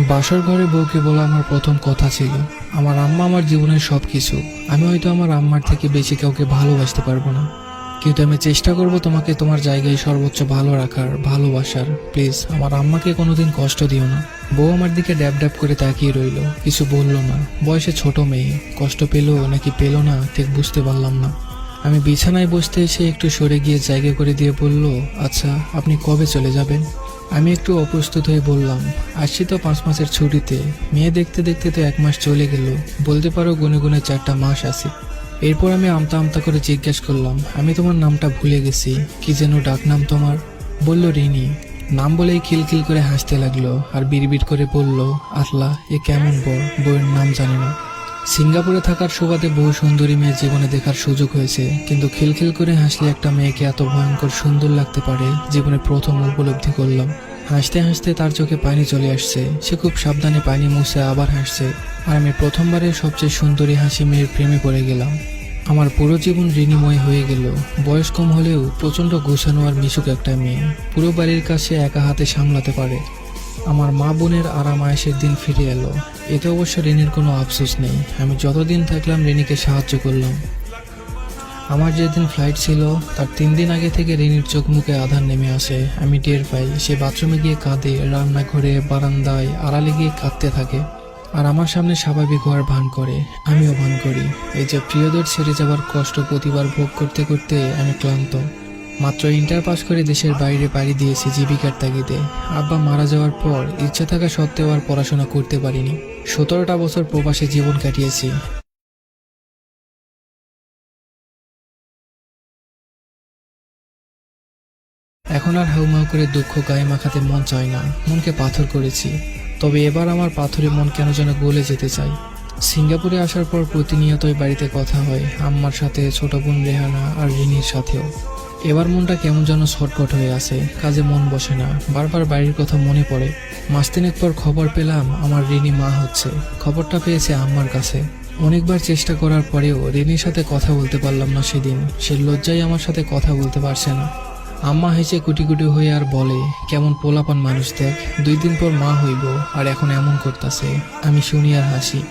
বাসর ঘরে বউকে বলা আমার প্রথম কথা ছিল। আমার আম্মা আমার জীবনের সবকিছু। আমি হয়তো আমার আম্মার থেকে বেশি কাউকে ভালোবাসতে পারবো না, কিন্তু আমি চেষ্টা করব তোমাকে তোমার জায়গায় সর্বোচ্চ ভালো রাখার, ভালোবাসার। প্লিজ আমার আম্মাকে কোনোদিন কষ্ট দিও না। বউ আমার দিকে ড্যাব ড্যাব করে তাকিয়ে রইল, কিছু বলল না। বয়সে ছোট মেয়ে, কষ্ট পেলো নাকি পেলো না ঠিক বুঝতে পারলাম না। আমি বিছানায় বসতে এসে একটু সরে গিয়ে জায়গা করে দিয়ে বলল, আচ্ছা আপনি কবে চলে যাবেন? আমি একটু অপ্রস্তুত হয়ে বললাম, আসছি তো 5 মাসের ছুটিতে। মেয়ে দেখতে দেখতে তো 1 মাস চলে গেল, বলতে পারো গুনে গুনে 4টা মাস আছে। এরপর আমি আমতা আমতা করে জিজ্ঞেস করলাম, আমি তোমার নামটা ভুলে গেছি, কি যেন ডাকনাম তোমার? বলল রিনি। নাম বলেই খিলখিল করে হাসতে লাগলো আর বিড়বিড় করে বলল, আল্লাহ এ কেমন বউ, বউয়ের নাম জানি না। সিঙ্গাপুরে থাকার সুবাদে বহু সুন্দরী মেয়ে জীবনে দেখার সুযোগ হয়েছে, কিন্তু খিলখিল করে হাসলে একটা মেয়েকে এত ভয়ঙ্কর সুন্দর লাগতে পারে জীবনে প্রথম উপলব্ধি করলাম। হাসতে হাসতে তার চোখে পানি চলে আসছে, সে খুব সাবধানে পানি মুছে আবার হাসছে, আর আমি প্রথমবারের সবচেয়ে সুন্দরী হাসি মেয়ের প্রেমে পড়ে গেলাম। আমার পুরো জীবন ঋণীময় হয়ে গেল। বয়স কম হলেও প্রচণ্ড গোছানো আর মিশুক একটা মেয়ে, পুরো বাড়ির কাছে একা হাতে সামলাতে পারে। আমার মা বোনের আরাম আয়েশের দিন ফিরে এলো। এতে অবশ্য রিনির কোনো আফসোস নেই। আমি যতদিন থাকলাম রিনিকে সাহায্য করলাম। আমার যেদিন ফ্লাইট ছিল তার 3 দিন আগে থেকে রিনির চোখ মুখে আধার নেমে আসে। আমি টের পাই, সে বাথরুমে গিয়ে কাঁদে, রান্নাঘরে বারান্দায় আড়ালে গিয়ে কাঁদতে থাকে, আর আমার সামনে স্বাভাবিক হওয়ার ভান করে। আমিও ভান করি। এই যে প্রিয়দের ছেড়ে যাবার কষ্ট প্রতিবার ভোগ করতে করতে আমি ক্লান্ত। মাত্র ইন্টার পাস করে দেশের বাইরে পাড়ি দিয়েছি জীবিকার তাগিদে। আব্বা মারা যাওয়ার পর ইচ্ছা থাকা সত্ত্বেও আর পড়াশোনা করতে পারিনি। 17টা বছর প্রবাসে জীবন কাটিয়েছি। এখন আর হাউমাউ করে দুঃখ গায়ে মাখাতে মন চায় না, মনকে পাথর করেছি। তবে এবার আমার পাথরে মন কেন যেন গলে যেতে চাই। সিঙ্গাপুরে আসার পর প্রতিনিয়তই বাড়িতে কথা হয়, আম্মার সাথে, ছোট বোন রেহানা আর রিনির সাথেও। এবার মনটা কেমন যেন ছটফট হয়ে আছে, কাজে মন বসে না, বারবার বাড়ির কথা মনে পড়ে। মাস 3 পর খবর পেলাম আমার রিনি মা হচ্ছে। খবরটা পেয়েছে আম্মার কাছে। অনেকবার চেষ্টা করার পরেও রিনির সাথে কথা বলতে পারলাম না সেদিন। সে লজ্জায় আমার সাথে কথা বলতে পারছে না। আম্মা হেসে কুটি কুটি হয়ে আর বলে, কেমন পোলাপান মানুষ দেখ, 2 দিন পর মা হইব আর এখন এমন করতেছে। আমি শুনি আর হাসি।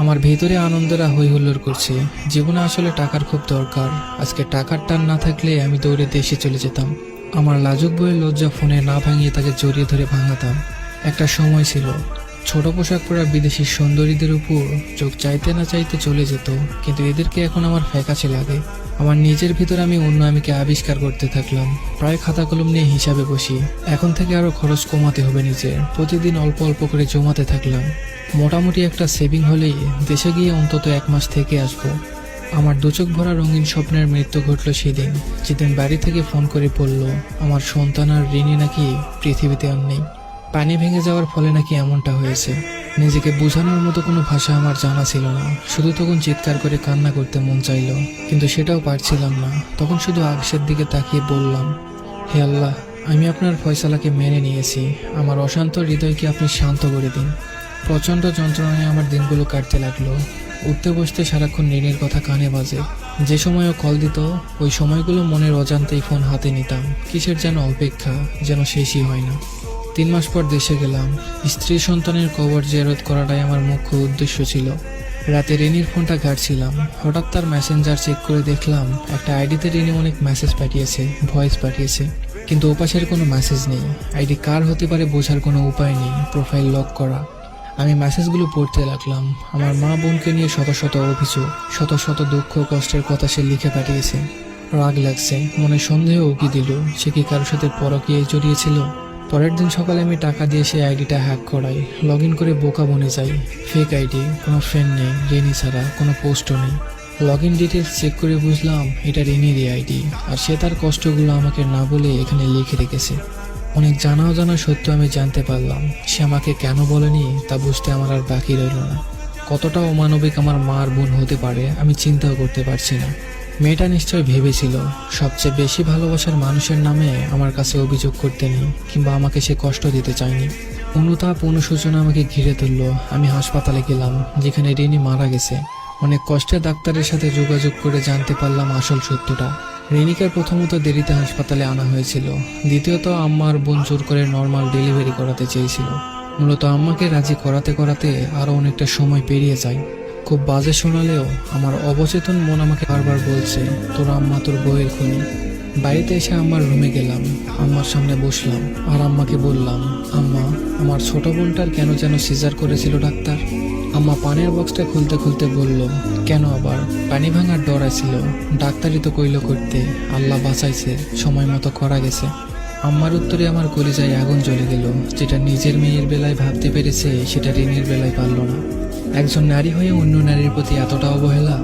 আমার ভেতরে আনন্দরা হই হুল্লোড় করছে। জীবনে আসলে টাকার খুব দরকার। আজকে টাকার টান না থাকলে আমি দৌড়ে দেশে চলে যেতাম। আমার লাজুক বইয়ের লজ্জা ফোনে না ভাঙিয়ে তাকে জড়িয়ে ধরে ভাঙাতাম। একটা সময় ছিল ছোট পোশাক পরা বিদেশি সুন্দরীদের উপর চোখ চাইতে না চাইতে চলে যেত, কিন্তু এদেরকে এখন আমার ফ্যাকাশে লাগে। আমার নিজের ভিতর আমি অন্য আমিকে আবিষ্কার করতে থাকলাম। প্রায় খাতা কলম নিয়ে হিসাবে বসি। এখন থেকে আরো খরচ কমাতে হবে নিজের। প্রতিদিন অল্প অল্প করে জমাতে থাকলাম। মোটামুটি একটা সেভিং হলেই দেশে গিয়ে অন্তত 1 মাস থেকে আসবো। আমার 2 চোখ ভরা রঙিন স্বপ্নের মৃত্যু ঘটল সেদিন, যেদিন বাড়ি থেকে ফোন করে বলল আমার সন্তান আর রিনি নাকি পৃথিবীতে আর নেই। পানি ভেঙে যাওয়ার ফলে নাকি এমনটা হয়েছে। নিজেকে বোঝানোর মতো কোনো ভাষা আমার জানা ছিল না। শুধু তখন চিৎকার করে কান্না করতে মন চাইল, কিন্তু সেটাও পারছিলাম না। তখন শুধু আকাশের দিকে তাকিয়ে বললাম, হে আল্লাহ, আমি আপনার ফয়সালাকে মেনে নিয়েছি। আমার অশান্ত হৃদয়কে আপনি শান্ত করে দিন। প্রচণ্ড যন্ত্রণায় আমার দিনগুলো কাটতে লাগলো। উঠতে বসতে সারাক্ষণ রিনির কথা কানে বাজে। যে সময়ও কল দিত ওই সময়গুলো মনের অজান্তেই ফোন হাতে নিতাম। কিসের যেন অপেক্ষা, যেন শেষই হয় না। 3 মাস পর দেশে গেলাম। স্ত্রী সন্তানের কবর জিয়ারত করাটাই আমার মুখ্য উদ্দেশ্য ছিল। রাতে রিনির ফোনটা ঘাটছিলাম, হঠাৎ তার মেসেঞ্জার চেক করে দেখলাম একটা আইডিতে রিনি অনেক মেসেজ পাঠিয়েছে, ভয়েস পাঠিয়েছে, কিন্তু ওপাশের কোনো মেসেজ নেই। আইডি কার হতে পারে বোঝার কোনো উপায় নেই, প্রোফাইল লক করা। আমি মেসেজগুলো পড়তে লাগলাম। আমার মা বোনকে নিয়ে শত শত অভিযোগ, শত শত দুঃখ কষ্টের কথা সে লিখে পাঠিয়েছে। রাগ লাগছে, মনে সন্দেহ উকি দিল, সে কি কারোর সাথে পরকীয়ায় জড়িয়েছিল। পরের দিন সকালে আমি টাকা দিয়ে সেই আইডিটা হ্যাক করাই, লগ ইন করে বোকা বনে যাই। ফেক আইডি, কোনো ফ্রেন্ড নেই, রিনি ছাড়া কোনো পোস্টও নেই। লগ ইন ডিটেলস চেক করে বুঝলাম এটা রিনিরই আইডি, আর সে তার কষ্টগুলো আমাকে না বলে এখানে লিখে রেখেছে। অনেক জানা অজানা সত্য আমি জানতে পারলাম। সে আমাকে কেন বলেনি তা বুঝতে আমার আর বাকি রইল না। কতটা অমানবিক আমার মা আর বোন হতে পারে আমি চিন্তাও করতে পারছি না। মেয়েটা নিশ্চয় ভেবেছিল সবচেয়ে বেশি ভালোবাসার মানুষের নামে আমার কাছে অভিযোগ করতে নেই, কিংবা আমাকে সে কষ্ট দিতে চায়নি। অনুতাপ, অনুশোচনা আমাকে ঘিরে ধরলো। আমি হাসপাতালে গেলাম, যেখানে রিনি মারা গেছে। অনেক কষ্টে ডাক্তারের সাথে যোগাযোগ করে জানতে পারলাম আসল সত্যটা। রিনিকে প্রথমত দেরিতে হাসপাতালে আনা হয়েছিল, দ্বিতীয়ত আম্মা আর বোন জোর করে নর্মাল ডেলিভারি করাতে চেয়েছিল। মূলত আম্মাকে রাজি করাতে করাতে আরো অনেকটা সময় পেরিয়ে যায়। খুব বাজে শোনালেও আমার অবচেতন মন আমাকে বারবার বলছে, তোর আম্মা তোর বউয়ের খুনি। বাড়িতে এসে আম্মার রুমে গেলাম, আম্মার সামনে বসলাম আর আম্মাকে বললাম, আম্মা, আমার ছোট বোনটার কেন যেন সিজার করেছিল ডাক্তার। আম্মা পানির বক্সটা খুলতে খুলতে বলল, কেন আবার? পানি ভাঙার ডর ছিল, ডাক্তারই তো কইল করতে, আল্লাহ বাঁচাইছে, সময় মতো করা গেছে। আম্মার উত্তরে আমার কলিজায় আগুন জ্বলে গেল। যেটা নিজের মেয়ের বেলায় ভাবতে পেরেছে সেটা রিনির বেলায় পারল না। একজন নারী হয়ে অন্য নারীর প্রতি এতটা অবহেলা।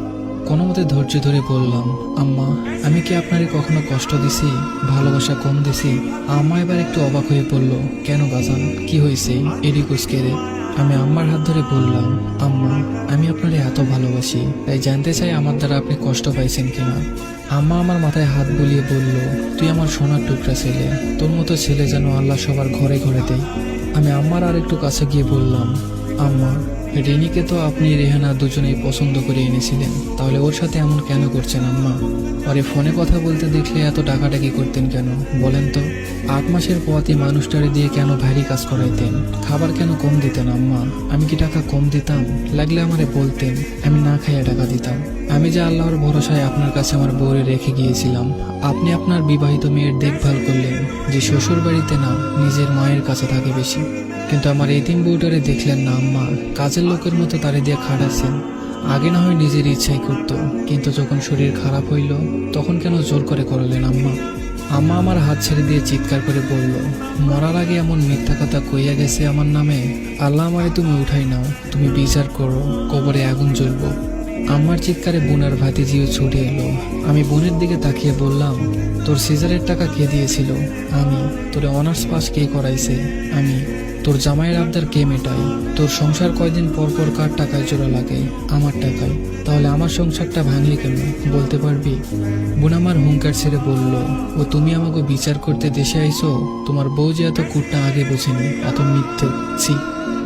কোনো মতে ধৈর্য ধরে বললাম, আম্মা, আমি কি আপনারে কখনো কষ্ট দিছি, ভালোবাসা কম দিছি? আম্মা এবার একটু অবাক হয়ে বলল, কেন বাজান, কি হয়েছে? এডি কুচকেরে। আমি আম্মার হাত ধরে বললাম, আম্মা, আমি আপনারে এত ভালোবাসি, তাই জানতে চাই আমার দ্বারা আপনি কষ্ট পাইছেন কিনা। আম্মা আমার মাথায় হাত বুলিয়ে বলল, তুই আমার সোনার টুকরা ছেলে, তোর মতো ছেলে যেন আল্লাহ সবার ঘরে ঘরে দেয়। আমি আম্মার আর একটু কাছে গিয়ে বললাম, আম্মা, রিনিকে তো আপনি রেহানা দুজনেই পছন্দ করে এনেছিলেন, তাহলে ওর সাথে এমন কেন করছেন আম্মা? আরে ফোনে কথা বলতে দেখলে এত ডাকাডাকি করতেন কেন বলেন তো? 8 মাসের পথই মানুষটারে দিয়ে কেন ভারী কাজ করাইতেন? খাবার কেন কম দিতেন আম্মা? আমি কি টাকা কম দিতাম? লাগলে আমারে বলতেন, আমি না খাইয়া টাকা দিতাম। আমি যে আল্লাহর ভরসায় আপনার কাছে আমার বউরে রেখে গিয়েছিলাম, আপনি আপনার বিবাহিত মেয়ের দেখভাল করলেন, যে শ্বশুর বাড়িতে না নিজের মায়ের কাছে থাকে বেশি। কিন্তু আমার এতিম বউটারে দেখলেন না আম্মা, কাজের লোকের মতো তারে দিয়ে খাটাচ্ছেন। আগে না হয় নিজের ইচ্ছাই করতো, কিন্তু যখন শরীর খারাপ হইল তখন কেন জোর করে করলেন আম্মা? আম্মা আমার হাত ছেড়ে দিয়ে চিৎকার করে বলল, মরার আগে এমন মিথ্যা কথা কইয়া গেছে আমার নামে, আল্লাহ আমারে তুমি উঠাই নাও, তুমি বিচার করো, কবরে আগুন জ্বলবো। আমার চিৎকারে বোন আর ভাতিজিও ছুটে এলো। আমি বোনের দিকে তাকিয়ে বললাম, তোর সিজারের টাকা কে দিয়েছিল? আমি। তোর অনার্স পাস কে করাইছে? আমি। তোর জামাইয়ের আবদার কে মেটাই? তোর সংসার কয়দিন পর পর কার টাকায় জোড়া লাগে? আমার টাকায়। তাহলে আমার সংসারটা ভাঙলি কেন বলতে পারবি? বোন আমার হুঙ্কার ছেড়ে বলল, ও তুমি আমাকে বিচার করতে দেশে আইছো? তোমার বউ যে এত কুটটা আগে বোঝেনি, এত মিথ্যুক। ছি।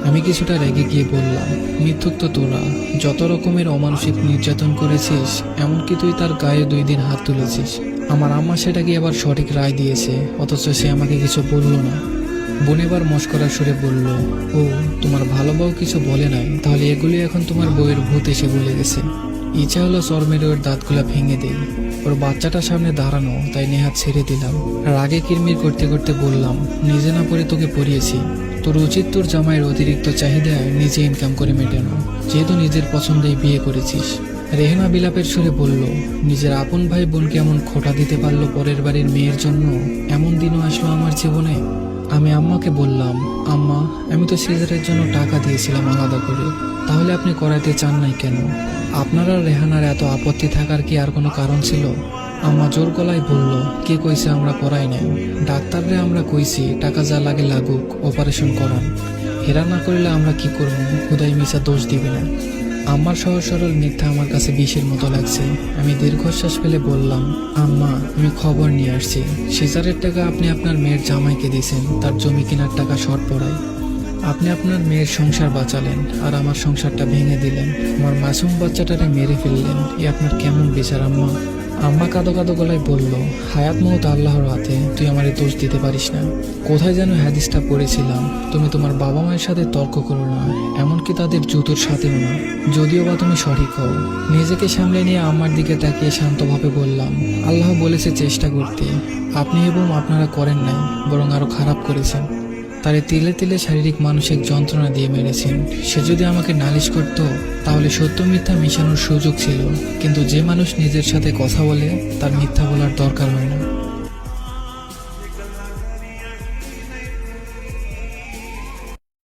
আমি কিছুটা রেগে গিয়ে বললাম, মিথ্যুক তো তোরা, যত রকমের অমানসিক নির্যাতন করেছিস, এমনকি তুই তার গায়ে 2 দিন হাত তুলেছিস। আমার আম্মা সেটাকে আবার সঠিক রায় দিয়েছে, অথচ সে আমাকে কিছু বলল না। বোন এবার মস্করার সুরে বলল, ও তোমার ভালো বউ কিছু বলে নাই, তাহলে এগুলি এখন তোমার বউয়ের ভূত এসে বলে গেছে। ইচ্ছা হলো চর মেরে ওর দাঁতগুলা ভেঙে দেই। ওর বাচ্চাটার সামনে দাঁড়ানো, তাই নেহাত ছেড়ে দিলাম। রাগে কিরমির করতে করতে বললাম, নিজে না পড়ে তোকে পড়িয়েছি। তোর উচিত তোর জামাইয়ের অতিরিক্ত চাহিদায় নিজে ইনকাম করে মেটানো, যেহেতু নিজের পছন্দেই বিয়ে করেছিস। রেহানা বিলাপের সুরে বলল, নিজের আপন ভাই বোনকে এমন খোঁটা দিতে পারলো পরের বাড়ির মেয়ের জন্য? এমন দিনও আসলো আমার জীবনে। আমি আম্মাকে বললাম, আম্মা, আমি তো সিজারের জন্য টাকা দিয়েছিলাম আলাদা করে, তাহলে আপনি করাইতে চান নাই কেন? আপনার আর রেহানার এত আপত্তি থাকার কি আর কোনো কারণ ছিল? আম্মা জোর গলায় বলল, কে কইছে আমরা করাই নাই? ডাক্তাররে আমরা কইছি টাকা যা লাগে লাগুক, অপারেশন করান। হেরা না করলে আমরা কি করবো? খুদাই মিশা দোষ দিবে না। আমার সহজ সরল মিথ্যা আমার কাছে বিষের মতো লাগছে। আমি দীর্ঘশ্বাস ফেলে বললাম, আম্মা, আমি খবর নিয়ে আসছি। সিজারের টাকা আপনি আপনার মেয়ের জামাইকে দিয়েছেন, তার জমি কেনার টাকা শর্ট পড়ায়। আপনি আপনার মেয়ের সংসার বাঁচালেন আর আমার সংসারটা ভেঙে দিলেন। আমার মাসুম বাচ্চাটারে মেরে ফেললেন। এ আপনার কেমন বিচার আম্মা? আম্মা কাঁদো কাঁদো গলায় বলল, হায়াত মৌত আল্লাহর হাতে, তুই আমারে দোষ দিতে পারিস না। কোথায় যেন হাদিসটা পড়েছিলাম, তুমি তোমার বাবা মায়ের সাথে তর্ক করো না, এমনকি তাদের জুতোর সাথেও না, যদিও বা তুমি সঠিক হও। নিজেকে সামলে নিয়ে আমার দিকে তাকিয়ে শান্তভাবে বললাম, আল্লাহ বলেছে চেষ্টা করতে, আপনি এবং আপনারা করেন নাই, বরং আরো খারাপ করেছেন। তারে তিলে তিলে শারীরিক মানসিক যন্ত্রণা দিয়ে মেরেছেন। সে যদি আমাকে নালিশ করত তাহলে সত্য মিথ্যা মিশানোর সুযোগ ছিল, কিন্তু যে মানুষ নিজের সাথে কথা বলে তার মিথ্যা বলার দরকার হয় না।